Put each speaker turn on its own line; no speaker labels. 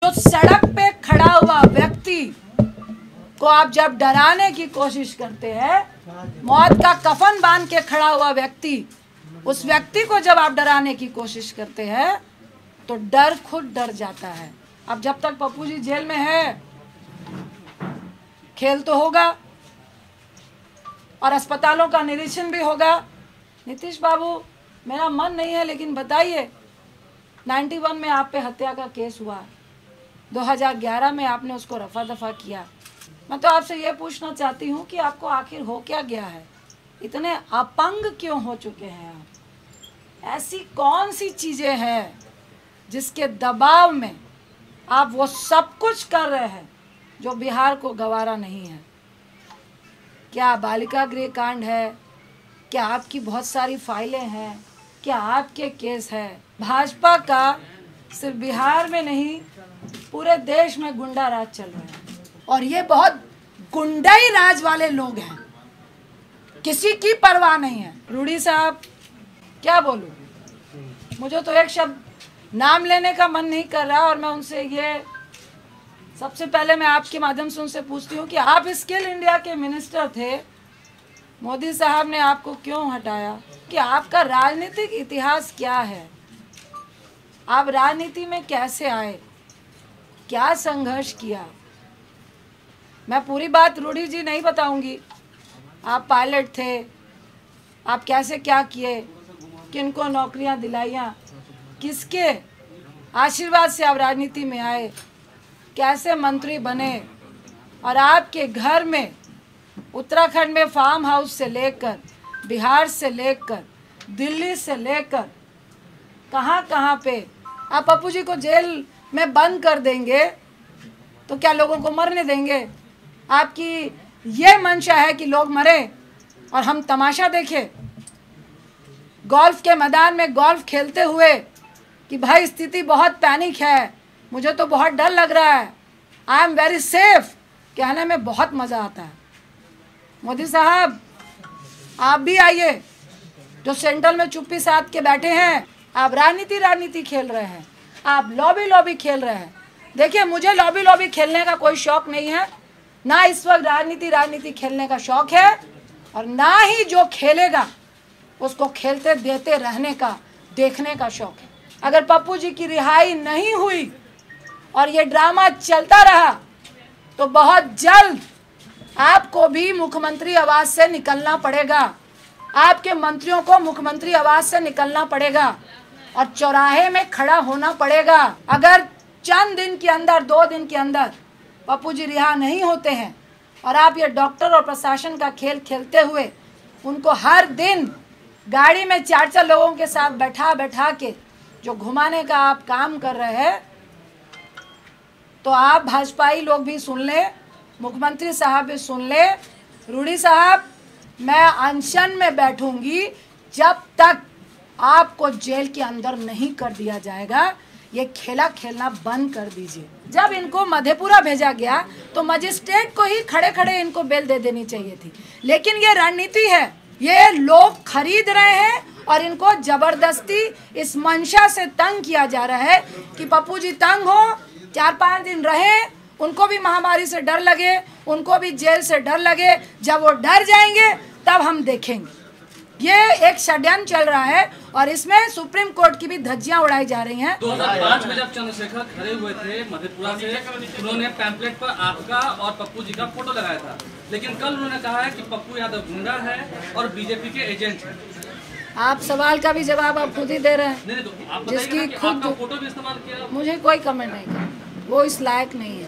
तो सड़क पे खड़ा हुआ व्यक्ति को आप जब डराने की कोशिश करते हैं, मौत का कफन बांध के खड़ा हुआ व्यक्ति, उस व्यक्ति को जब आप डराने की कोशिश करते हैं तो डर खुद डर जाता है। अब जब तक पप्पू जी जेल में है, खेल तो होगा और अस्पतालों का निरीक्षण भी होगा। नीतीश बाबू, मेरा मन नहीं है, लेकिन बताइए, 91 में आप पे हत्या का केस हुआ, 2011 में आपने उसको रफा दफा किया। मैं तो आपसे ये पूछना चाहती हूँ कि आपको आखिर हो क्या गया है? इतने अपंग क्यों हो चुके हैं आप? ऐसी कौन सी चीज़ें हैं जिसके दबाव में आप वो सब कुछ कर रहे हैं जो बिहार को गवारा नहीं है? क्या बालिका गृह कांड है? क्या आपकी बहुत सारी फाइलें हैं? क्या आपके केस है? भाजपा का सिर्फ बिहार में नहीं, पूरे देश में गुंडा राज चल रहा है और ये बहुत गुंडाई राज वाले लोग हैं, किसी की परवाह नहीं है। रूडी साहब, क्या बोलूं, मुझे तो एक शब्द नाम लेने का मन नहीं कर रहा। और मैं उनसे ये, सबसे पहले मैं आपके माध्यम से उनसे पूछती हूँ कि आप स्किल इंडिया के मिनिस्टर थे, मोदी साहब ने आपको क्यों हटाया? कि आपका राजनीतिक इतिहास क्या है? आप राजनीति में कैसे आए? क्या संघर्ष किया? मैं पूरी बात रूडी जी नहीं बताऊंगी। आप पायलट थे, आप कैसे क्या किए, किनको नौकरियां दिलाइयां, किसके आशीर्वाद से आप राजनीति में आए, कैसे मंत्री बने, और आपके घर में उत्तराखंड में फार्म हाउस से लेकर, बिहार से लेकर, दिल्ली से लेकर, कहाँ कहाँ पे आप पप्पू जी को जेल में बंद कर देंगे तो क्या लोगों को मरने देंगे? आपकी ये मंशा है कि लोग मरे और हम तमाशा देखें? गोल्फ के मैदान में गोल्फ खेलते हुए कि भाई स्थिति बहुत पैनिक है, मुझे तो बहुत डर लग रहा है, आई एम वेरी सेफ कहने में बहुत मज़ा आता है। मोदी साहब, आप भी आइए, जो सेंट्रल में चुप्पी साध के बैठे हैं। आप राजनीति खेल रहे हैं, आप लॉबी खेल रहे हैं। देखिए, मुझे लॉबी खेलने का कोई शौक नहीं है, ना इस वक्त राजनीति खेलने का शौक है, और ना ही जो खेलेगा उसको खेलते देते रहने का, देखने का शौक है। अगर पप्पू जी की रिहाई नहीं हुई और ये ड्रामा चलता रहा तो बहुत जल्द आपको भी मुख्यमंत्री आवास से निकलना पड़ेगा, आपके मंत्रियों को मुख्यमंत्री आवास से निकलना पड़ेगा और चौराहे में खड़ा होना पड़ेगा। अगर चंद दिन के अंदर, 2 दिन के अंदर पप्पू जी रिहा नहीं होते हैं और आप ये डॉक्टर और प्रशासन का खेल खेलते हुए उनको हर दिन गाड़ी में 4-4 लोगों के साथ बैठा के जो घुमाने का आप काम कर रहे हैं, तो आप भाजपाई लोग भी सुन ले, मुख्यमंत्री साहब भी सुन ले। रूडी साहब, मैं अनशन में बैठूंगी जब तक आपको जेल के अंदर नहीं कर दिया जाएगा। ये खेला खेलना बंद कर दीजिए। जब इनको मधेपुरा भेजा गया तो मजिस्ट्रेट को ही खड़े खड़े इनको बेल दे देनी चाहिए थी, लेकिन ये रणनीति है, ये लोग खरीद रहे हैं और इनको जबरदस्ती इस मंशा से तंग किया जा रहा है कि पप्पू जी तंग हो, 4-5 दिन रहे, उनको भी महामारी से डर लगे, उनको भी जेल से डर लगे। जब वो डर जाएंगे तब हम देखेंगे। ये एक षड्यंत्र चल रहा है और इसमें सुप्रीम कोर्ट की भी धज्जियां उड़ाई जा रही हैं।
2005 में जब चंद्रशेखर खड़े हुए थे मधेपुरा से, उन्होंने पैम्पलेट पर आपका और पप्पू जी का फोटो लगाया था, लेकिन कल उन्होंने कहा है कि पप्पू यादव गुंडा है और बीजेपी के एजेंट हैं।
आप सवाल का भी जवाब आप खुद ही दे रहे हैं।
नहीं, तो आप
जिसकी खुद
फोटो भी इस्तेमाल किया।
मुझे कोई कमेंट नहीं करना, वो इस लायक नहीं है।